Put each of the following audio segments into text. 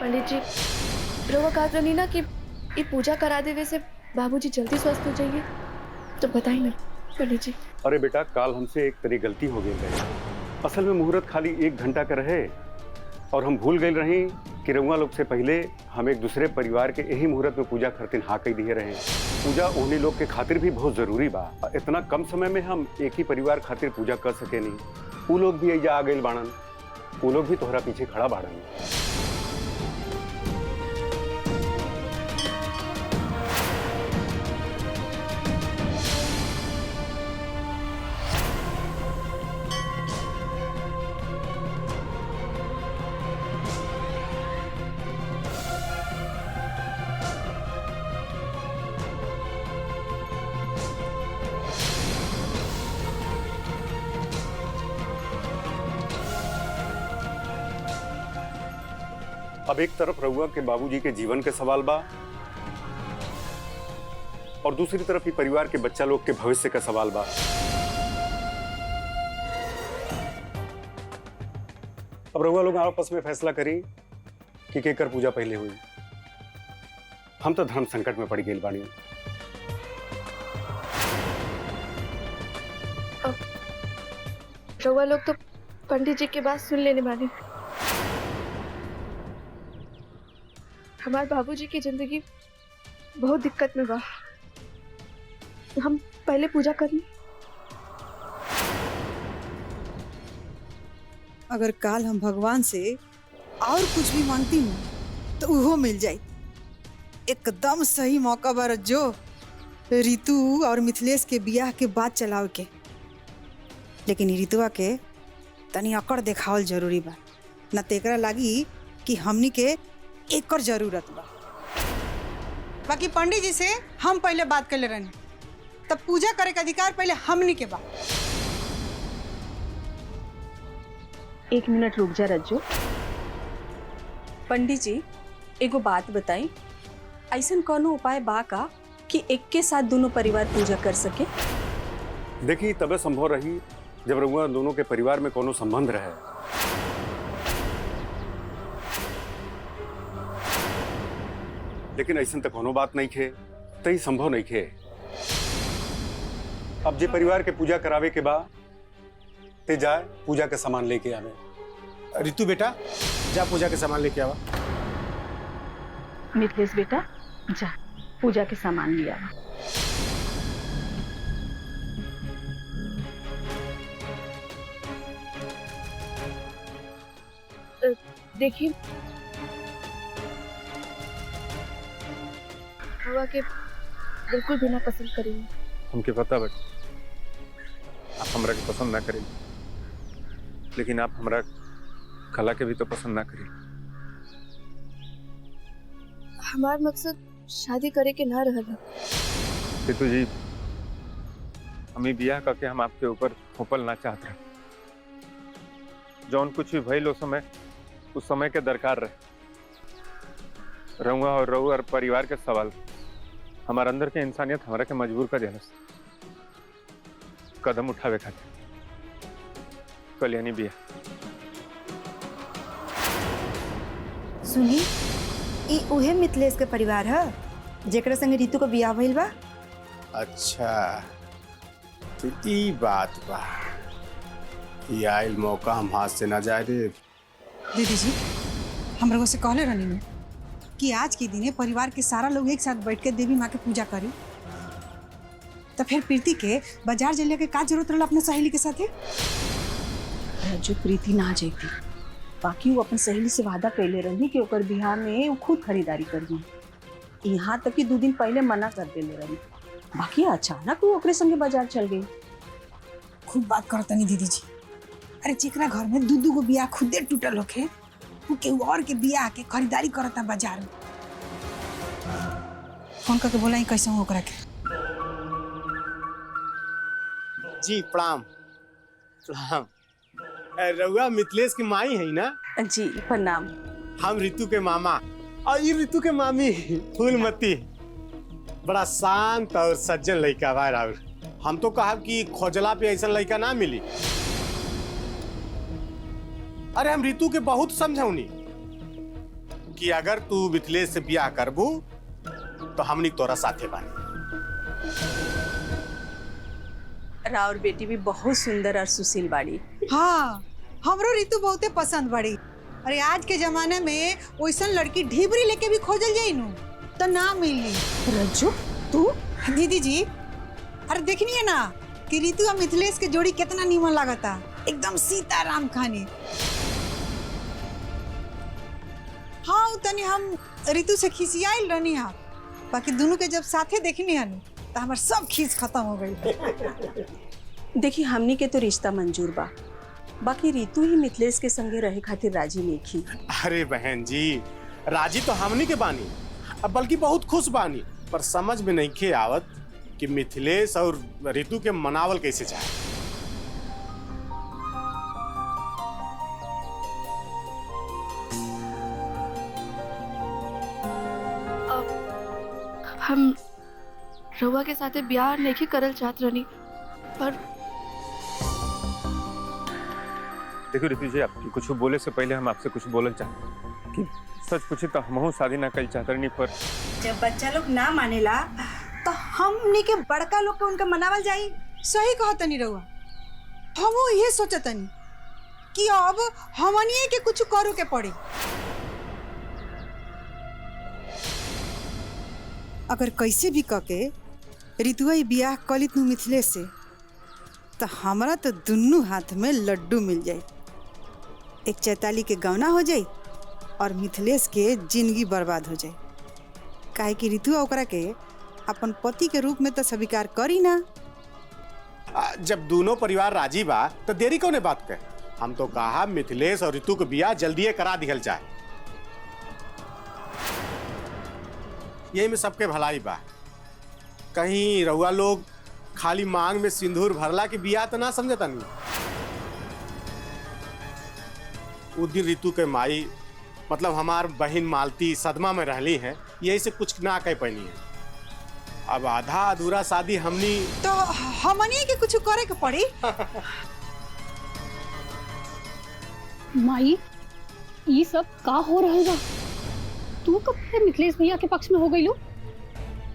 पंडित जी, रउआ कहत रहनी ना कि ये पूजा करा देवे से बाबूजी जल्दी स्वस्थ हो जाइए, तो बताई ना पंडित जी। अरे बेटा, काल हमसे एक तरी गलती हो गई रहे। असल में मुहूर्त खाली 1 घंटा का रहे और हम भूल गए रही कि रउआ लोग से पहले हम एक दूसरे परिवार के यही मुहूर्त में पूजा खातिर हाँ कह दिए रहे। पूजा उन्हीं लोग के खातिर भी बहुत जरूरी बा। इतना कम समय में हम एक ही परिवार खातिर पूजा कर सके नहीं। वो लोग भी ऐजा आ गए बाड़न, वो लोग भी तोहरा पीछे खड़ा बाड़न। अब एक तरफ रउआ के बाबूजी के जीवन के सवाल बा और दूसरी तरफ ही परिवार के बच्चा लोग के भविष्य का सवाल बा। अब रउआ लोग आपस में फैसला करी कि केकर पूजा पहले हुई। हम तो धर्म संकट में पड़ गए बानी। रउआ लोग तो पंडित जी की बात सुन लेने वाली। हमारे बाबूजी की जिंदगी बहुत दिक्कत में बा। हम पहले पूजा कर ली। अगर काल हम भगवान से और कुछ भी मांगती हूँ तो वो मिल जाए। एकदम सही मौका बा जो रितु और मिथिलेश के बियाह के बाद चलावे के। लेकिन रितुआ के तनी अकड़ देखावल जरूरी बा, न तेकरा लागी कि हमनी के एकर जरूरत बा। बाकी पंडित जी से हम पहले बात कर ले रहनी, तब पूजा करे का अधिकार पहले हमनी के बा। 1 मिनट रुक जा रज्जू। पंडित जी एगो बात बताई, ऐसा कोनो उपाय बा का कि एक के साथ दोनों परिवार पूजा कर सके? देखिए, तबे संभव रही जब रउआ दोनों के परिवार में कोनो संबंध रहे। लेकिन ऐसा तक कोनो बात नहीं खे, तई संभव नहीं खे। अब जे परिवार के पूजा करावे के बाद ते जाए पूजा के सामान लेके आवे। रितु बेटा, जा पूजा के सामान लेके आवा। मिथिलेश बेटा, जा पूजा के सामान लिया। देखिए, रउआ के बिल्कुल भी ना पसंद करेंगे। हमके पता बट आप हमरा के पसंद ना करें, लेकिन आप हमरा कला के भी तो पसंद ना करें। हमार मकसद शादी करे के ना रहल। रितु जी, हमें बियाह करके हम आपके ऊपर थोपल ना चाहते हैं। जौन कुछ भी भइल उस समय के दरकार रहे। रउआ और परिवार के सवाल हमारे अंदर के इंसानियत हमारा के मजबूर कर दिया कदम उठावे खातिर। कल्याणी बिया सुनी, ई उहे मिथिलेश के परिवार है जेकरा संगे रितु को बियाह भइल बा। अच्छा, तो ई बात बा। ई आइल मौका हम हाथ से ना जाए दे। दीदी जी, हम लोगों से कहले रहनी में कि आज के दिन परिवार के सारा लोग एक साथ बैठ के देवी माँ के पूजा करी, तो फिर प्रीति के बाजार जलिया के का जरूरत रहला अपने सहेली के साथे? रज्जू, प्रीति ना जेती, बाकी वो अपन सहेली से वादा कैले रही कि ओकर बिहार में वो खुद खरीदारी करी। यहाँ तक कि 2 दिन पहले मना कर देले रही, बाकी अचानक वो ओकरे संगे बाजार चल गई। खूब बात करतनी दीदी जी। अरे जेकरा घर में 2 गो बियाह खुदे टूटल होखे, वो केहू और के बियाह के खरीदारी करता बाजार में। फोन करके बोलाई कैसे हो ओकरा के। जी प्रणाम। प्रणाम। रउआ मिथिलेश की माई है ना? जी प्रणाम। हम रितु के मामा और ये रितु के मामी फूलमती। बड़ा शांत और सज्जन लड़का बा। और हम तो कहा कि खोजला पे ऐसा लड़का ना मिली। अरे हम रितु के बहुत समझौनी, कि अगर तू मिथिलेश से ब्याह करबू तो हमनी तोरा साथे बानी। राउर बेटी भी बहुत सुंदर और सुशील बाड़ी। हाँ, हमरो ऋतु बहुते पसंद बड़ी। अरे आज के जमाने में वैसन लड़की ढीबरी लेके भी खोजल जाई नु तो ना मिली। रज्जू तू दीदी जी, अरे देखनी है ना कि ऋतु और मिथिलेश के जोड़ी कितना नीमन लागता, एकदम सीताराम खानी। हाँ तनी हम ऋतु से खिसियाइल रहनी हा, बाकी दोनों के जब साथे देखनी है तो हमार सब खीस खत्म हो गई। देखी हमनी के तो रिश्ता मंजूर बा, बाकी ऋतु ही मिथिलेश के संगे रहे खातिर राजी नहीं थी। अरे बहन जी, राजी तो हमनी के बानी, अब बल्कि बहुत खुश बानी, पर समझ में नहीं खे आवत कि मिथिलेश और ऋतु के मनावल कैसे जाए। हम रउआ के साथे ब्याह नहीं करल चाहत रहनी, पर देखो ऋतु जी, आपकी कुछ बोले से पहले हम आपसे कुछ बोलना चाहते कि सच पूछे तो हम शादी ना कर चाहते नहीं, पर जब बच्चा लोग ना मानेला तो हमनी के बड़का लोग के उनका मनावल जाई। सही कहा तनी रहुआ, हम ये सोचतनी कि अब हमनिए के कुछ करो के पड़ी। अगर कैसे भी कके ऋतुआ बियाह कलित नु मिथिलेश से, तो हमरा तो दुन्नू हाथ में लड्डू मिल जाए। एक चैताली के गौना हो जाए और मिथिलेश के जिंदगी बर्बाद हो जाए, काहे कि ऋतु ओकरा के अपन पति के रूप में तो स्वीकार करी ना। जब दोनों परिवार राजी बा तो देरी कौने बात के। हम तो कहा मिथिलेश और ऋतु के ब्याह जल्दी करा दिहल जाए, यही में सबके भलाई बा। कहीं रउआ लोग खाली मांग में सिंदूर भरला के बियाह तो ना समझता नहीं। उस दिन ऋतु के माई मतलब हमार बहन मालती सदमा में रहली है, यही से कुछ ना कह पानी है। अब आधा अधूरा शादी हमनी तो हमनिए के कुछ करे के पड़ी। माई ये सब का हो रहल बा? तू कब फिर मिथिलेश भैया के पक्ष में हो गई लो?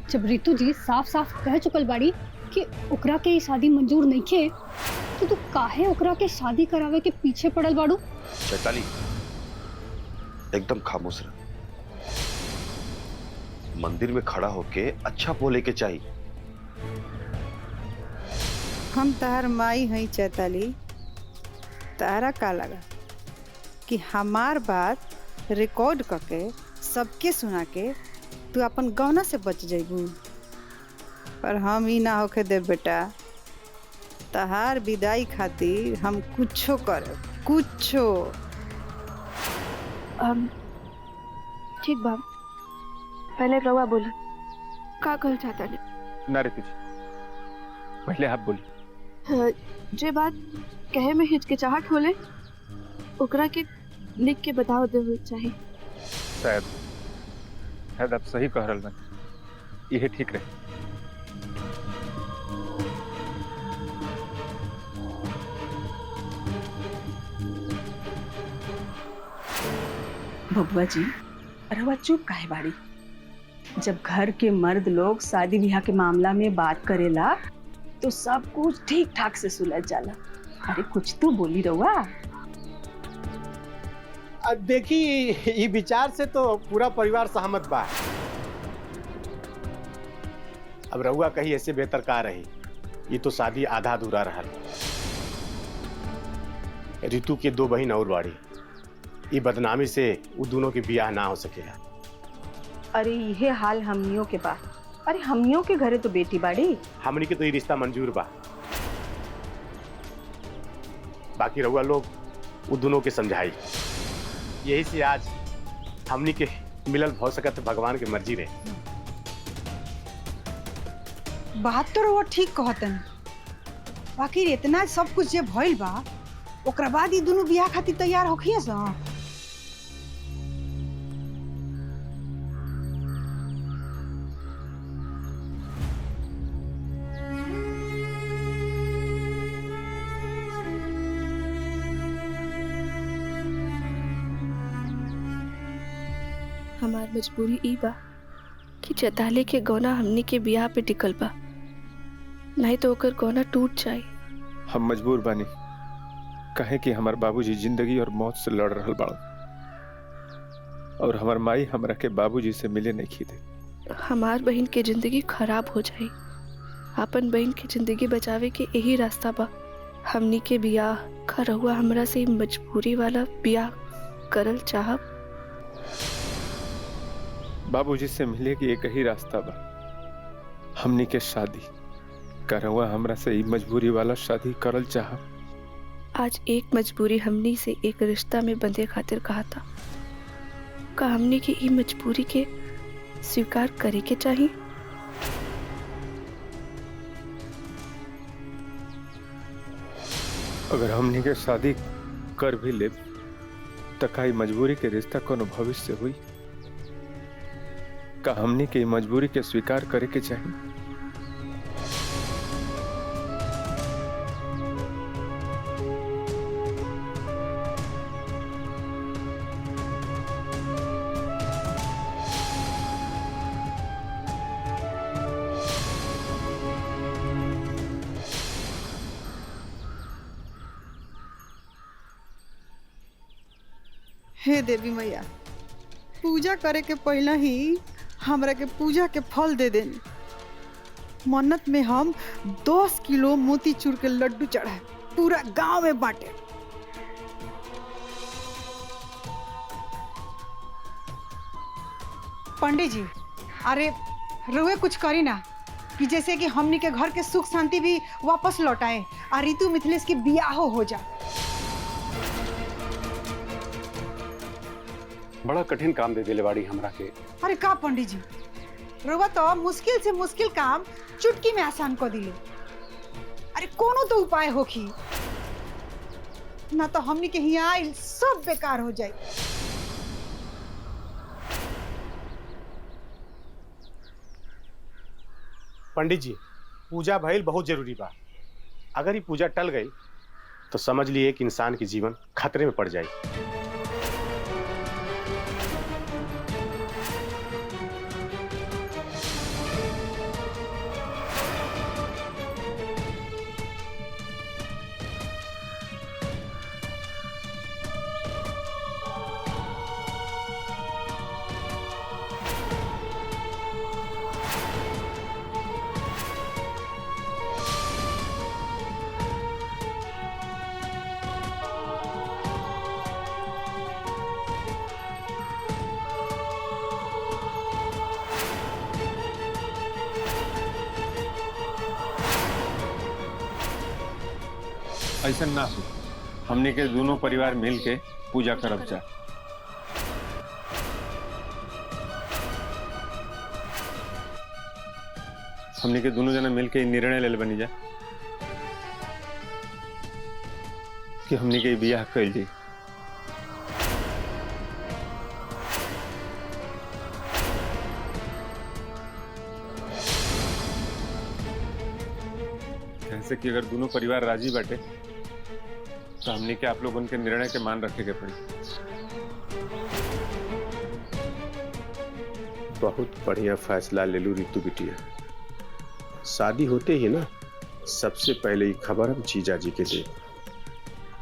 जब ऋतु जी साफ साफ कह चुकल बाड़ी कि ओकरा के शादी मंजूर नहीं खे, तो तू काहे ओकरा के शादी करावे के पीछे पड़ल बाड़ू? चैताली, एकदम खामोश रह। मंदिर में खड़ा होके अच्छा बोले के चाहिए। हम तहार माई हई चैताली, तारा का लगा कि हमार बात रिकॉर्ड करके सबके सुना के तू अपन गौना से बच जाइबू? पर हम ही ना होके दे बेटा, तहार विदाई खातिर हम कुछो करे, कुछो। ठीक बा, पहले रउआ बोला का कहल चाहता नहीं। ना ऋतु जी, पहले आप बोली। जे बात कहे में हिचकिचाहट होले ओकरा के लिख के बताओ दे चाहिए। शायद आप सही कह रहे हैं, यह ठीक रहे। बबुआ जी, रवा चुप काहे बाड़ी? जब घर के मर्द लोग शादी ब्याह के मामला में बात करेला तो सब कुछ ठीक ठाक से सुलझ जाला। अरे कुछ तो बोली रहुआ। देखी ये विचार से तो पूरा परिवार सहमत बा। अब रहुआ कहीं ऐसे बेहतर का रही, ये तो शादी आधा अधूरा रहा। ऋतु के दो बहन और बाड़ी, ये बदनामी से वो दोनों की ब्याह ना हो सकेगा। अरे यह हाल हमनियों के बा। अरे हमनियों के घरे तो बेटी बाड़ी। हमनी के तो ये रिश्ता मंजूर बा, बाकी रहुआ लोग वो दोनों के समझाई। यही से आज हमनी के मिलल हो सकत भगवान की मर्जी रहे। बात तो रहुआ ठीक कहतन, बाकी इतना सब कुछ जे भइल बा ओकरा बाद ये दोनों बियाह खातिर तैयार होखिए सा। हमार मजबूरी ई बा कि चताले के गौना हमनी के बियाह पे टिकल बा, नहीं तो ओकर गौना टूट जाए। हम मजबूर बानी, कहे कि हमार बाबूजी जिंदगी और मौत से लड़ रहल बाड़न और हमार माई हमरा के बाबूजी से मिले नहीं खीदे। हमार बहन के जिंदगी खराब हो जाए, अपन बहन की जिंदगी बचावे के यही रास्ता बा। हमनी के बियाह का रहुआ हमरा से मजबूरी वाला बियाह करल चाहब। बाबूजी से मिले की एक ही रास्ता बा, हमनी के शादी करवा हमरा से ई मजबूरी वाला शादी करल चाहब। आज एक मजबूरी हमनी से एक रिश्ता में बंधे खातिर कहा था, का हमनी की ई मजबूरी के स्वीकार करे के चाहिए। अगर हमनी के शादी कर भी ले तो का ई मजबूरी के रिश्ता कोनो भविष्य हुई? का हमनी के ई मजबूरी के स्वीकार करे के चाहिए? हे देवी मैया, पूजा करे के पहले ही हमरा के पूजा के फल दे देनी। मन्नत में हम 10 किलो मोतीचूर के लड्डू चढ़ाए, पूरा गांव में बांटे। पंडित जी, अरे रुए कुछ करी ना कि जैसे कि हमनी के घर के सुख शांति भी वापस लौटाए और ऋतु मिथिलेश के बियाह हो जा। बड़ा कठिन काम दे दिले बाड़ी हमरा के। अरे का पंडित जी, रुआ तो मुश्किल से मुश्किल काम चुटकी में आसान कर दिले। अरे कोनो तो उपाय होखी, ना तो हमनी के यहाँ आइल सब बेकार हो जाए। पंडित जी, पूजा भइल बहुत जरूरी बा। अगर ये पूजा टल गई तो समझ लिए एक इंसान की जीवन खतरे में पड़ जाए। ऐसा ना हो, हमने के दोनों परिवार मिल के पूजा करब जा। हमने के दोनों जना मिल के निर्णय ले बनी जा कि हमने के बियाह कइल जाई। जैसे कि अगर दोनों परिवार राजी बाटे तो हमने के आप लोग उनके निर्णय के मान रखे के पड़ी। बहुत बढ़िया फैसला ले लू ऋतु बिटिया। शादी होते ही ना सबसे पहले ये खबर हम जीजा जी के दे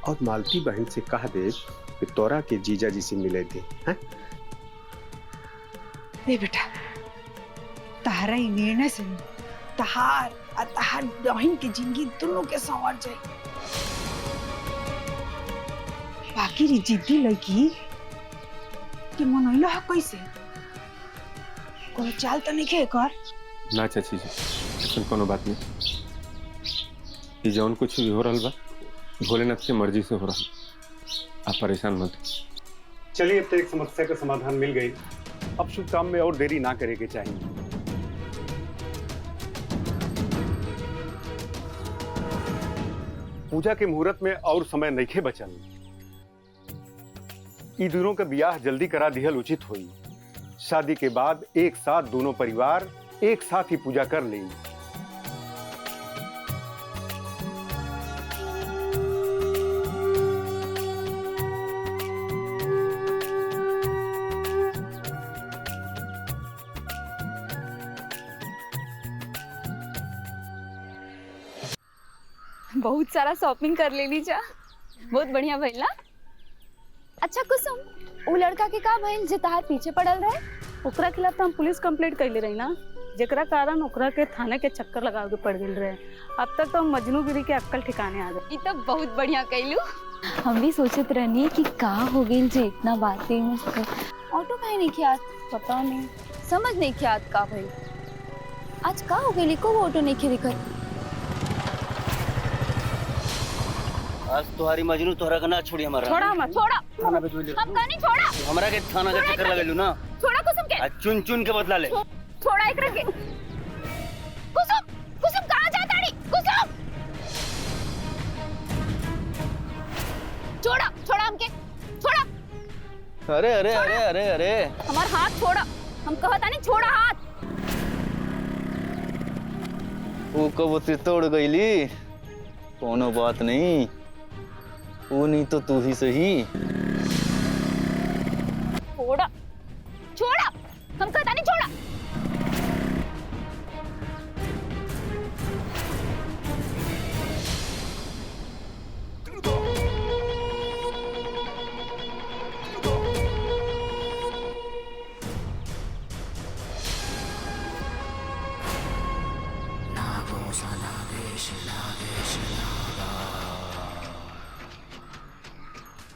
और मालती बहन से कह दे कि तोरा के जीजा जी से मिले दे। हैं? ए बेटा, तहरा ही निर्णय से तहार और तहार बहन की जिंदगी दोनों के संवर जाए। बाकी री जिद्दी लड़की कि मनैला है कैसे? कोनो चाल तो नहीं खे कर? ना चाची जी, ऐसा कोनो बात नहीं। ये जौन कुछ भी हो रहा बा भोलेनाथ की मर्जी से हो रहा, आप परेशान मत। चलिए, अब तो एक समस्या का समाधान मिल गई। अब शुभ काम में और देरी ना करे के चाहिए। पूजा के मुहूर्त में और समय नहीं बचल। ई दोनों का ब्याह जल्दी करा दिहल उचित हुई। शादी के बाद एक साथ दोनों परिवार एक साथ ही पूजा कर लें। बहुत सारा शॉपिंग कर लेली जा। बहुत बढ़िया भइल ना। अच्छा कुसुम, वो लड़का के का भइल जे तहार पीछे पड़ल रहे? ओकरा खिलाफ तो हम पुलिस कंप्लेंट कैले रही ना, जेकरा कारण ओकरा के थाने के चक्कर लगा के पड़ गए रहे। अब तक तो हम मजनूगिरी के अक्कल ठिकाने आ गए। ई तो बहुत बढ़िया कैलू। हम भी सोचत रहनी कि का हो गइल जे इतना बातें में ऑटो काहे नहीं खियात, पता नहीं, समझ नहीं खियात का भइल। आज का हो गइल को ऑटो नहीं खे दिखत। आज तुम्हारी मजनू तोहरा के ना छोड़ी हमारा। छोड़ा मत, छोड़ा। थाना पे जोइले। हम का नहीं छोड़ा। हमरा के थाना के चक्कर लगेलू ना। छोड़ा कुसुम के। आज चुन चुन के बदला ले। छोड़ा एकरा के। कुसुम, कुसुम कहां जाता नी? कुसुम। छोड़ा, छोड़ा हमके। छोड़ा। अरे अरे अरे अरे अरे हमार हाथ छोड़ा। हम कहता नहीं छोड़ा हाथ। वो कबूतर तोड़ गईली। कोनो बात नहीं, वो नहीं तो तू ही सही। छोड़ा, छोड़ा। हम कहता नहीं छोड़ा।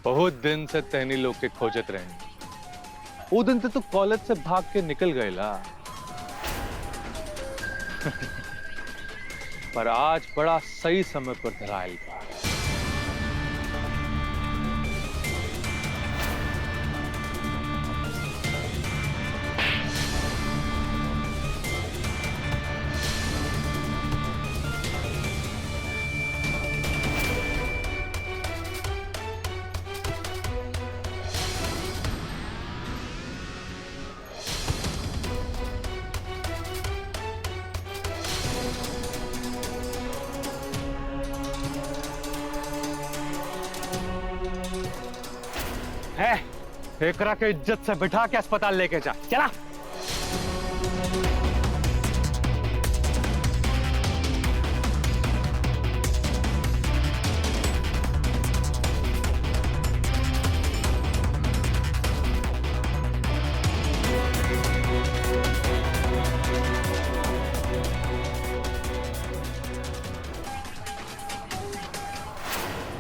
बहुत दिन से तहनी लोग के खोजत रहे। वो दिन तो कॉलेज से भाग के निकल गए ला। पर आज बड़ा सही समय पर धरायल बा। एकरा के इज्जत से बिठा के अस्पताल लेके जा। चला।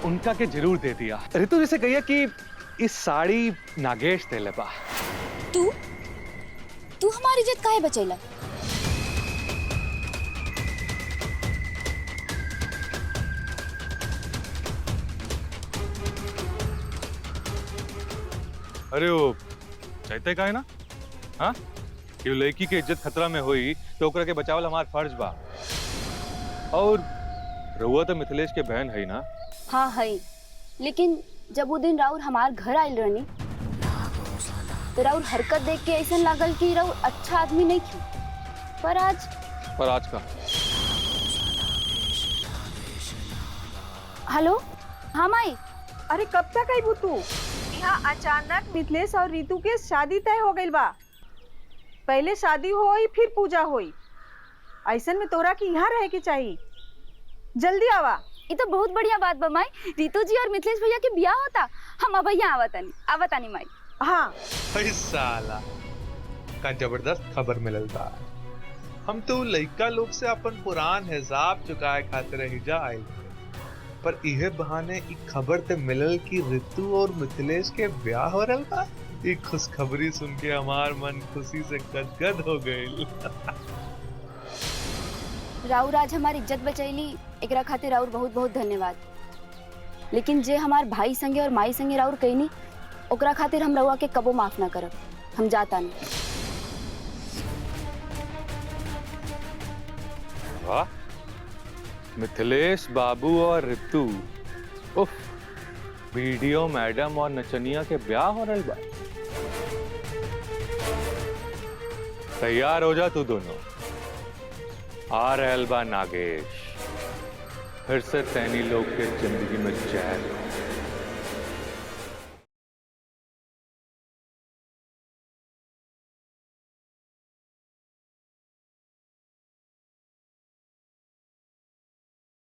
उनका के जरूर दे दिया। ऋतु जैसे कहिए कि इस साड़ी नागेश देले बा। तू हमारी इज्जत काहे बचैला? अरे वो चाहते का है ना, हाँ कि लड़की के इज्जत खतरा में हुई तो ओकरा के बचावल हमार फर्ज बा। और रउआ तो मिथिलेश के बहन है ना। हाँ है, लेकिन जब वो दिन राउर हमार घर आयल रहनी तो राउर हरकत देख के ऐसा लागल कि राउर अच्छा आदमी नहीं थी। पर आज का हेलो। हाँ माई। अरे कब तक आई तू? यहाँ अचानक मिथिलेश और ऋतु के शादी तय हो गई बा। पहले शादी होई फिर पूजा होई। ऐसन में तोरा की यहाँ रहे के चाहिए। जल्दी आवा। ये तो बहुत बढ़िया बात बा माई। ऋतु जी और मिथिलेश भैया के ब्याह होता। हम अब यहाँ आवतानी माई। हाँ साला का जबरदस्त खबर मिलल बा। हम तो लइका लोग से अपन पुरान हिसाब चुकाए खातिर ही जाए, पर इहे बहाने ई खबर ते मिलल कि ऋतु और मिथिलेश के ब्याह हो रहल बा। ई खुशखबरी सुन के हमार मन खुशी से गदगद हो गइल। राउर आज हमारी इज्जत बचैली, एकरा खातिर राउर बहुत बहुत धन्यवाद। लेकिन जे हमार भाई संगे और माई संगे राउर कहनी, ओकरा खातिर हम रउआ के कबो माफ ना करब। हम जाता नहीं। वाह, मिथिलेश बाबू और ऋतु, उफ, वीडियो मैडम और नचनिया के ब्याह हो रहे बा। तैयार हो जा तू दोनों। आ रहल बा नागेश, फिर से तैनी लोग के जिंदगी में चैन।